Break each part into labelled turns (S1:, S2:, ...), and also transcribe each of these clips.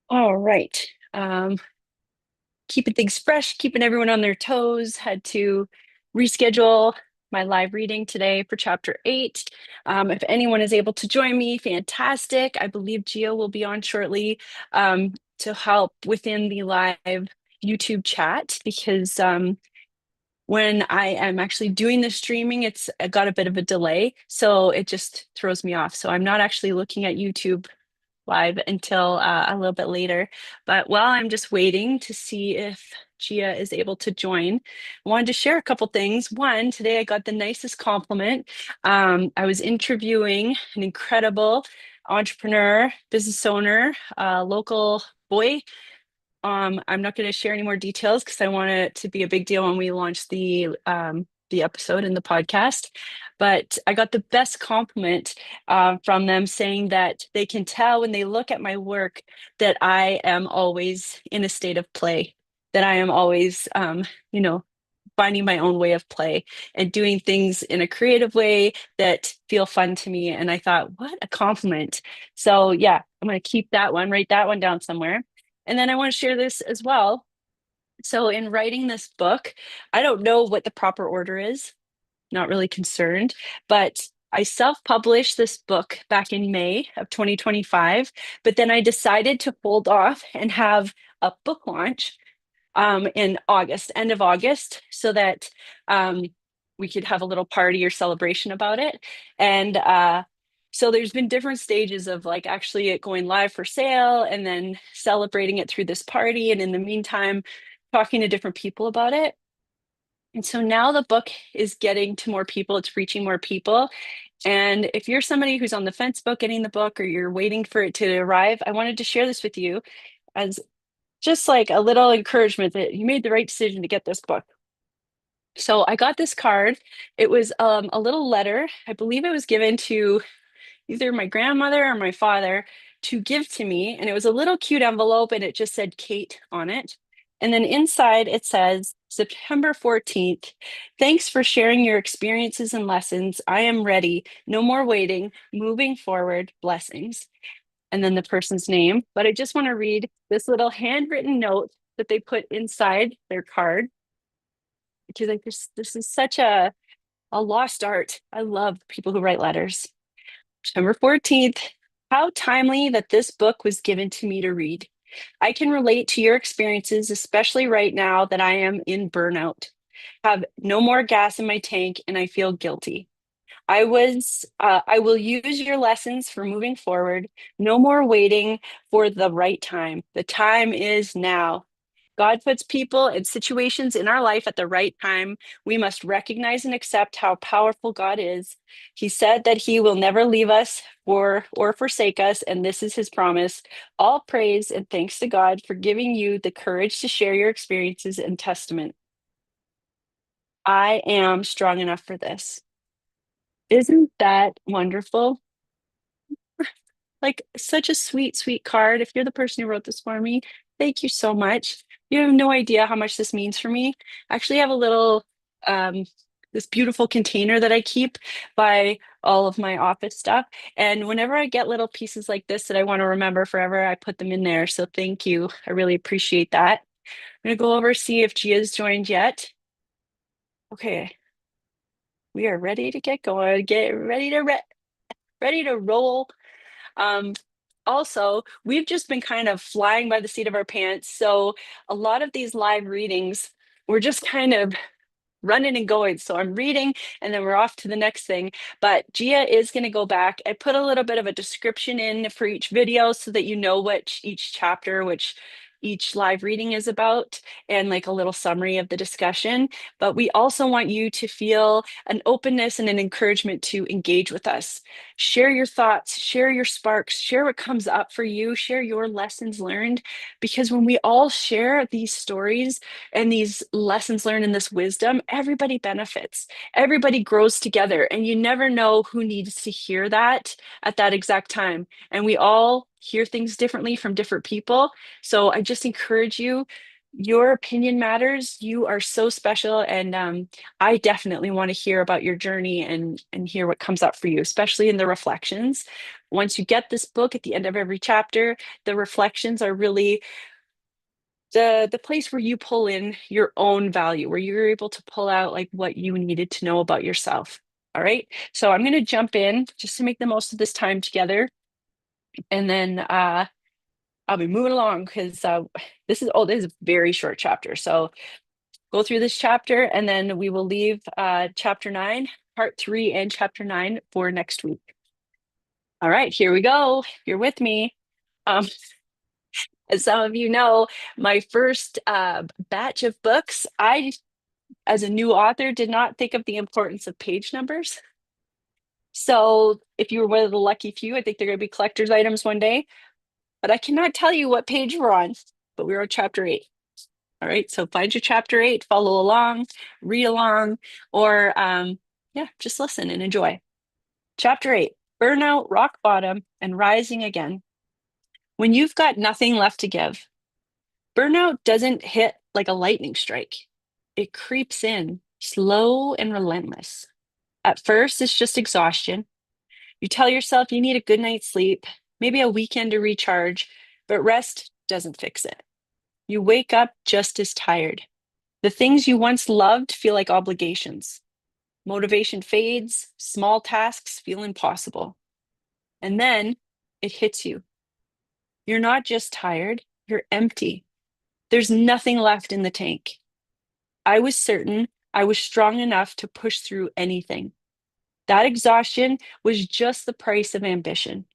S1: All right. Keeping things fresh, keeping everyone on their toes. Had to reschedule my live reading today for chapter 8. If anyone is able to join me, fantastic. I believe Gio will be on shortly to help within the live YouTube chat because when I am actually doing the streaming, it's got a bit of a delay, so it just throws me off. So I'm not actually looking at YouTube live until a little bit later. But while I'm just waiting to see if Gia is able to join, I wanted to share a couple things. One, today I got the nicest compliment. I was interviewing an incredible entrepreneur, business owner, local boy. I'm not going to share any more details because I want it to be a big deal when we launch the episode in the podcast. But I got the best compliment from them saying that they can tell when they look at my work that I am always in a state of play, that I am always, you know, finding my own way of play and doing things in a creative way that feel fun to me. And I thought, what a compliment. So, yeah, I'm going to keep that one, write that one down somewhere. And then I want to share this as well. So, in writing this book, I don't know what the proper order is, not really concerned, but I self-published this book back in May of 2025, but then I decided to hold off and have a book launch in August, end of August, so that um, we could have a little party or celebration about it. And so there's been different stages of like actually it going live for sale and then celebrating it through this party. And in the meantime, talking to different people about it. And so now the book is getting to more people, it's reaching more people. And if you're somebody who's on the fence about getting the book or you're waiting for it to arrive, I wanted to share this with you as just like a little encouragement that you made the right decision to get this book. So I got this card. It was a little letter. I believe it was given to either my grandmother or my father to give to me. And it was a little cute envelope and it just said Kate on it. And then inside it says September 14th. Thanks for sharing your experiences and lessons. I am ready. No more waiting. Moving forward. Blessings. And then the person's name. But I just want to read this little handwritten note that they put inside their card because like this is such a lost art. I love people who write letters. September 14th. How timely that this book was given to me to read. I can relate to your experiences, especially right now that I am in burnout. Have no more gas in my tank and I feel guilty. I will use your lessons for moving forward. No more waiting for the right time. The time is now. God puts people and situations in our life at the right time. We must recognize and accept how powerful God is. He said that he will never leave us or forsake us, and this is his promise. All praise and thanks to God for giving you the courage to share your experiences and testament. I am strong enough for this. Isn't that wonderful? Like such a sweet, sweet card. If you're the person who wrote this for me, thank you so much. You have no idea how much this means for me. I actually have a little um this beautiful container that I keep by all of my office stuff. And whenever I get little pieces like this that I want to remember forever, I put them in there. So thank you. I really appreciate that. I'm gonna go over see if Gia's joined yet. Okay, we are ready to get going. Get ready to roll. Um, Also, we've just been kind of flying by the seat of our pants. So a lot of these live readings, we're just kind of running and going. So I'm reading and then we're off to the next thing. But Gia is going to go back. I put a little bit of a description in for each video so that you know what each chapter, which each live reading is about, and like a little summary of the discussion. But we also want you to feel an openness and an encouragement to engage with us. Share your thoughts, share your sparks, share what comes up for you, share your lessons learned. Because when we all share these stories, and these lessons learned and this wisdom, everybody benefits. Everybody grows together, and you never know who needs to hear that at that exact time. And we all hear things differently from different people. So I just encourage you. Your opinion matters. You are so special, and I definitely want to hear about your journey and hear what comes up for you, especially in the reflections. Once you get this book at the end of every chapter, the reflections are really the place where you pull in your own value, where you're able to pull out like what you needed to know about yourself. All right. So I'm going to jump in just to make the most of this time together, and then I'll be moving along because this is a very short chapter. So go through this chapter, and then we will leave chapter 9, part 3, and chapter 9 for next week. All right, here we go. If you're with me. Um, as some of you know, my first batch of books, as a new author, did not think of the importance of page numbers. So if you were one of the lucky few, I think they're going to be collector's items one day. But I cannot tell you what page we're on, but we're on chapter 8. All right, so find your chapter 8, follow along, read along, or yeah, just listen and enjoy. Chapter 8, Burnout, Rock Bottom, and Rising Again. When you've got nothing left to give, burnout doesn't hit like a lightning strike. It creeps in, slow and relentless. At first, it's just exhaustion. You tell yourself you need a good night's sleep, maybe a weekend to recharge, but rest doesn't fix it. You wake up just as tired. The things you once loved feel like obligations. Motivation fades, small tasks feel impossible. And then it hits you. You're not just tired, you're empty. There's nothing left in the tank. I was certain I was strong enough to push through anything. That exhaustion was just the price of ambition.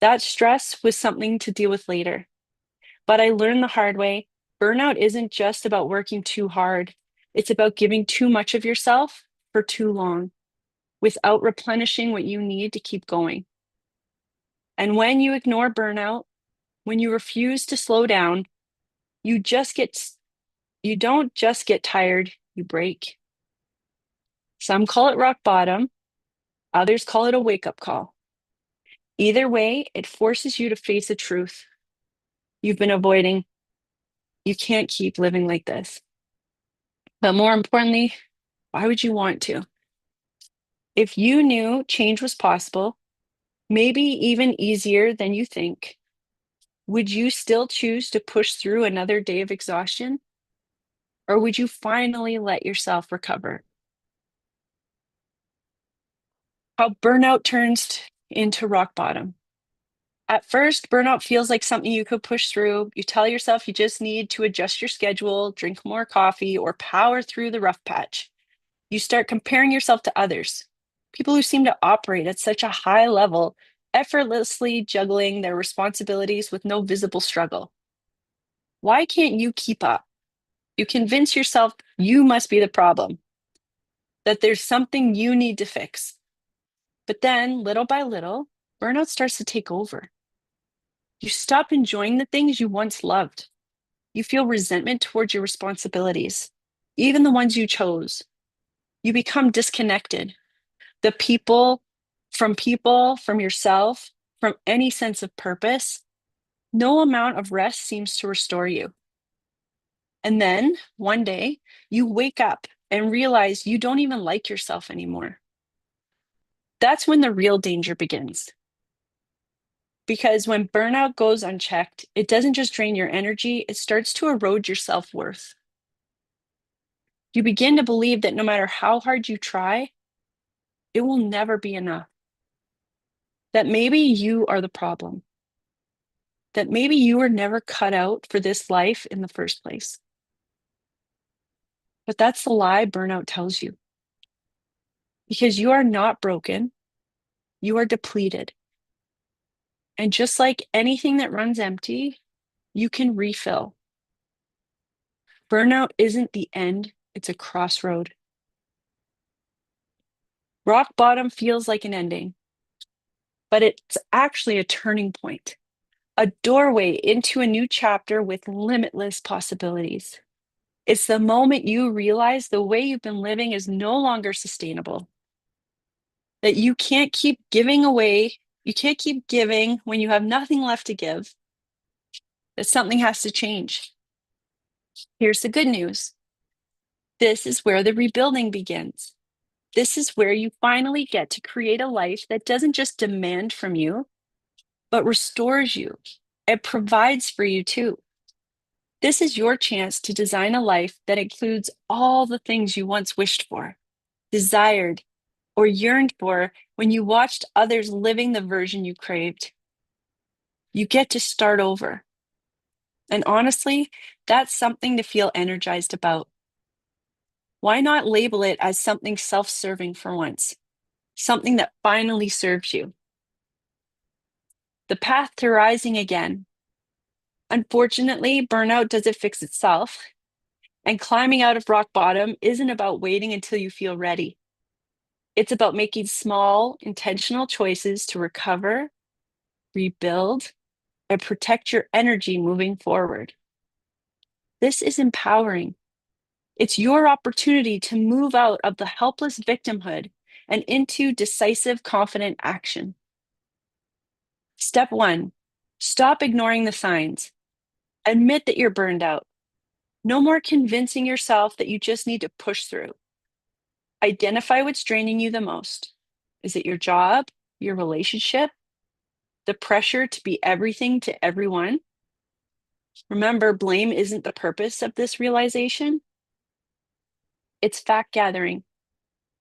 S1: That stress was something to deal with later. But I learned the hard way, burnout isn't just about working too hard. It's about giving too much of yourself for too long without replenishing what you need to keep going. And when you ignore burnout, when you refuse to slow down, you just get you don't just get tired, you break. Some call it rock bottom, others call it a wake-up call. Either way, it forces you to face the truth you've been avoiding. You can't keep living like this. But more importantly, why would you want to? If you knew change was possible, maybe even easier than you think, would you still choose to push through another day of exhaustion? Or would you finally let yourself recover? How burnout turns into rock bottom. At first, burnout feels like something you could push through. You tell yourself you just need to adjust your schedule, drink more coffee, or power through the rough patch. You start comparing yourself to others, people who seem to operate at such a high level, effortlessly juggling their responsibilities with no visible struggle. Why can't you keep up? You convince yourself you must be the problem, that there's something you need to fix. But then, little by little, burnout starts to take over. You stop enjoying the things you once loved. You feel resentment towards your responsibilities, even the ones you chose. You become disconnected. People, from yourself, from any sense of purpose. No amount of rest seems to restore you. And then one day you wake up and realize you don't even like yourself anymore. That's when the real danger begins. Because when burnout goes unchecked, it doesn't just drain your energy, it starts to erode your self worth. You begin to believe that no matter how hard you try, it will never be enough. That maybe you are the problem. That maybe you were never cut out for this life in the first place. But that's the lie burnout tells you. Because you are not broken, you are depleted. And just like anything that runs empty, you can refill. Burnout isn't the end, it's a crossroad. Rock bottom feels like an ending, but it's actually a turning point, a doorway into a new chapter with limitless possibilities. It's the moment you realize the way you've been living is no longer sustainable, that you can't keep giving away, you can't keep giving when you have nothing left to give, that something has to change. Here's the good news. This is where the rebuilding begins. This is where you finally get to create a life that doesn't just demand from you, but restores you. It provides for you too. This is your chance to design a life that includes all the things you once wished for, desired, or yearned for when you watched others living the version you craved. You get to start over. And honestly, that's something to feel energized about. Why not label it as something self-serving for once? Something that finally serves you. The path to rising again. Unfortunately, burnout doesn't fix itself, and climbing out of rock bottom isn't about waiting until you feel ready. It's about making small, intentional choices to recover, rebuild, and protect your energy moving forward. This is empowering. It's your opportunity to move out of the helpless victimhood and into decisive, confident action. Step one, stop ignoring the signs. Admit that you're burned out. No more convincing yourself that you just need to push through. Identify what's draining you the most. Is it your job, your relationship, the pressure to be everything to everyone? Remember, blame isn't the purpose of this realization. It's fact gathering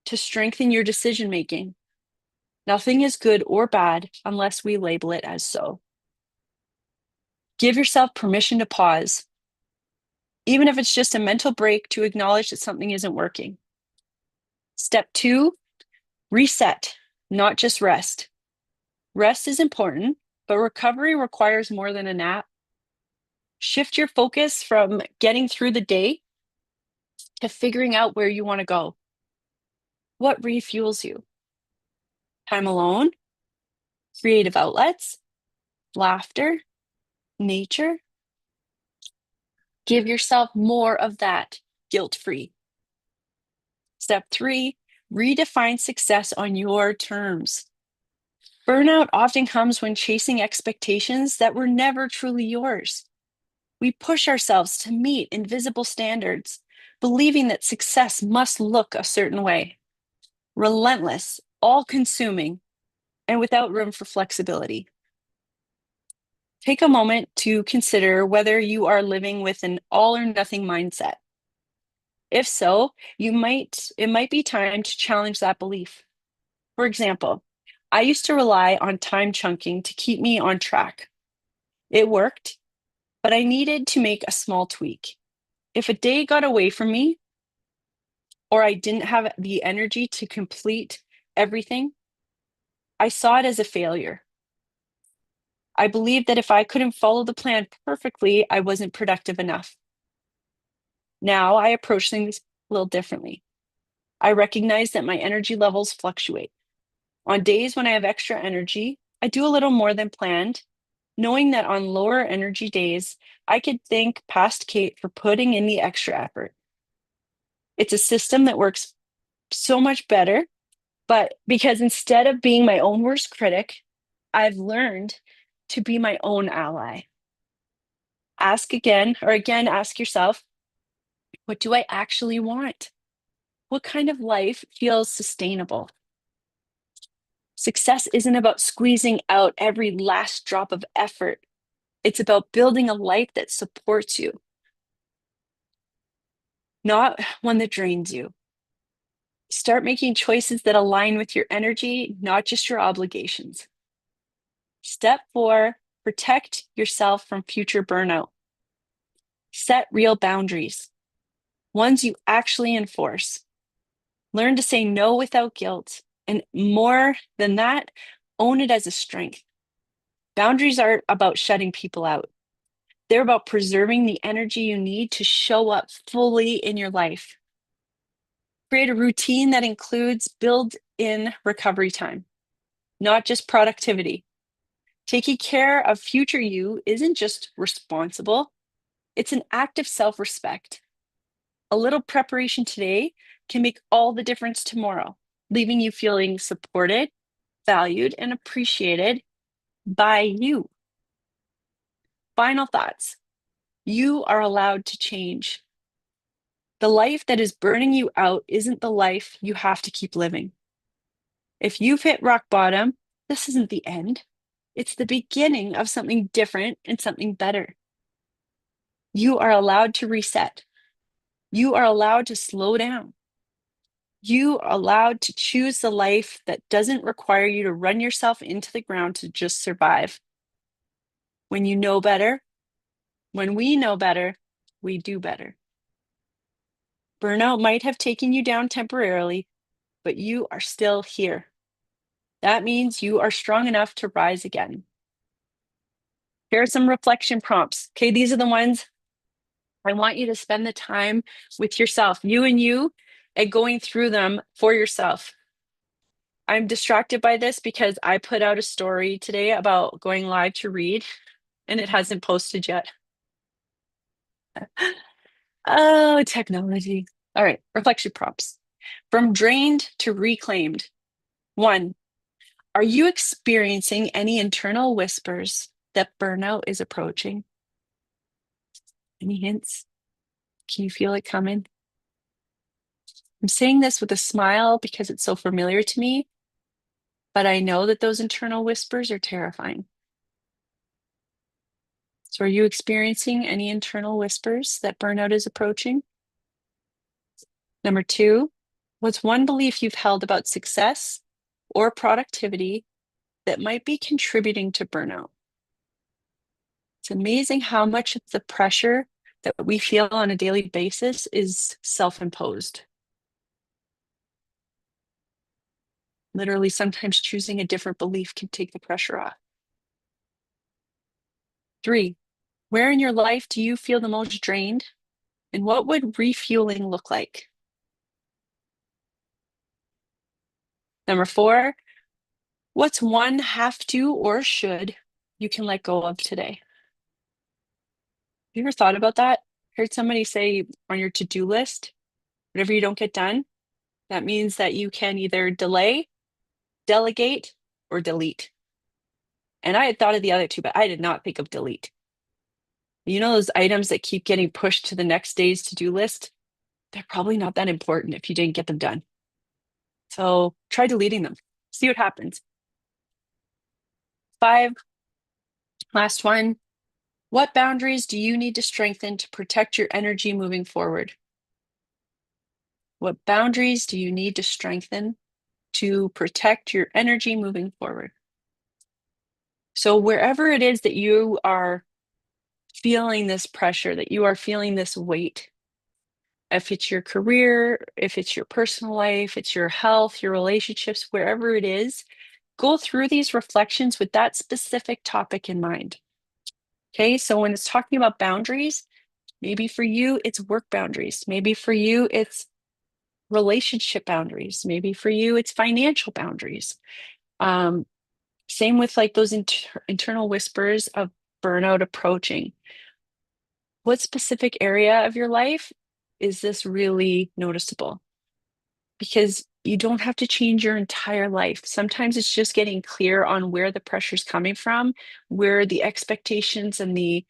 S1: to strengthen your decision making. Nothing is good or bad unless we label it as so. Give yourself permission to pause, even if it's just a mental break to acknowledge that something isn't working. Step two, reset, not just rest. Rest is important, but recovery requires more than a nap. Shift your focus from getting through the day to figuring out where you want to go. What refuels you? Time alone, creative outlets, laughter, nature. Give yourself more of that guilt-free. Step three, redefine success on your terms. Burnout often comes when chasing expectations that were never truly yours. We push ourselves to meet invisible standards, believing that success must look a certain way. Relentless, all-consuming, and without room for flexibility. Take a moment to consider whether you are living with an all or nothing mindset. If so, it might be time to challenge that belief. For example, I used to rely on time chunking to keep me on track. It worked, but I needed to make a small tweak. If a day got away from me, or I didn't have the energy to complete everything, I saw it as a failure. I believed that if I couldn't follow the plan perfectly, I wasn't productive enough. Now I approach things a little differently. I recognize that my energy levels fluctuate. On days when I have extra energy, I do a little more than planned, knowing that on lower energy days, I could thank past Kate for putting in the extra effort. It's a system that works so much better, but because instead of being my own worst critic, I've learned to be my own ally. Ask yourself, what do I actually want? What kind of life feels sustainable? Success isn't about squeezing out every last drop of effort. It's about building a life that supports you, not one that drains you. Start making choices that align with your energy, not just your obligations. Step four, protect yourself from future burnout. Set real boundaries, ones you actually enforce. Learn to say no without guilt. And more than that, own it as a strength. Boundaries aren't about shutting people out. They're about preserving the energy you need to show up fully in your life. Create a routine that includes build-in recovery time, not just productivity. Taking care of future you isn't just responsible, it's an act of self-respect. A little preparation today can make all the difference tomorrow, leaving you feeling supported, valued, and appreciated by you. Final thoughts. You are allowed to change. The life that is burning you out isn't the life you have to keep living. If you've hit rock bottom, this isn't the end. It's the beginning of something different and something better. You are allowed to reset. You are allowed to slow down. You are allowed to choose the life that doesn't require you to run yourself into the ground to just survive. When you know better, when we know better, we do better. Burnout might have taken you down temporarily, but you are still here. That means you are strong enough to rise again. Here are some reflection prompts. Okay, these are the ones I want you to spend the time with yourself, you and you, and going through them for yourself. I'm distracted by this because I put out a story today about going live to read, and it hasn't posted yet. Oh, technology. All right, reflection prompts. From drained to reclaimed. 1, are you experiencing any internal whispers that burnout is approaching? Any hints? Can you feel it coming? I'm saying this with a smile because it's so familiar to me, but I know that those internal whispers are terrifying. So, are you experiencing any internal whispers that burnout is approaching? Number 2, what's one belief you've held about success or productivity that might be contributing to burnout? It's amazing how much of the pressure that we feel on a daily basis is self-imposed. Literally, sometimes choosing a different belief can take the pressure off. 3, where in your life do you feel the most drained? And what would refueling look like? Number 4, what's one have to or should you can let go of today? You ever thought about that? Heard somebody say on your to-do list, whatever you don't get done, that means that you can either delay, delegate, or delete. And I had thought of the other two, but I did not think of delete. You know, those items that keep getting pushed to the next day's to-do list, they're probably not that important if you didn't get them done. So try deleting them, see what happens. 5, last one. What boundaries do you need to strengthen to protect your energy moving forward? What boundaries do you need to strengthen to protect your energy moving forward? So, wherever it is that you are feeling this pressure, that you are feeling this weight, if it's your career, if it's your personal life, it's your health, your relationships, wherever it is, go through these reflections with that specific topic in mind. Okay, so when it's talking about boundaries, maybe for you, it's work boundaries. Maybe for you, it's relationship boundaries. Maybe for you, it's financial boundaries. Um, Same with like those internal whispers of burnout approaching. What specific area of your life is this really noticeable? Because you don't have to change your entire life. Sometimes it's just getting clear on where the pressure's coming from, where the expectations and the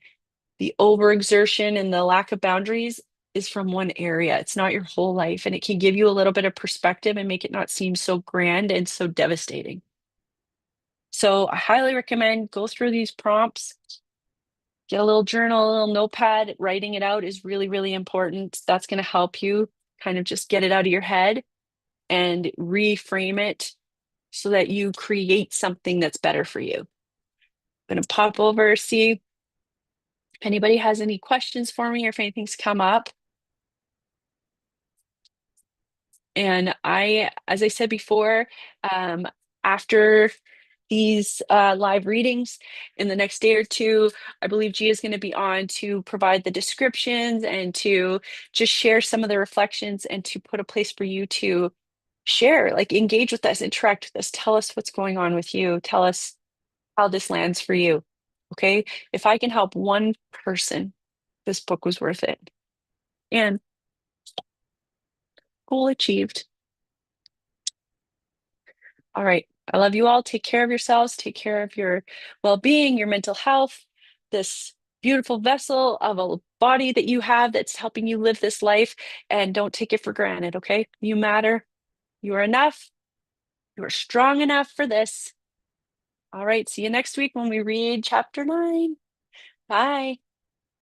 S1: overexertion and the lack of boundaries is from one area. It's not your whole life, and it can give you a little bit of perspective and make it not seem so grand and so devastating. So I highly recommend go through these prompts, get a little journal, a little notepad. Writing it out is really, really important. That's going to help you kind of just get it out of your head and reframe it so that you create something that's better for you. I'm going to pop over, see if anybody has any questions for me or if anything's come up. And as I said before, after these live readings in the next day or two, I believe Gia is going to be on to provide the descriptions and to just share some of the reflections and to put a place for you to share, like engage with us, interact with us, tell us what's going on with you, tell us how this lands for you. Okay. If I can help one person, this book was worth it. And goal achieved. All right. I love you all. Take care of yourselves. Take care of your well-being, your mental health. This beautiful vessel of a body that you have that's helping you live this life, and don't take it for granted, okay? You matter. You are enough. You are strong enough for this. All right, see you next week when we read chapter 9. Bye.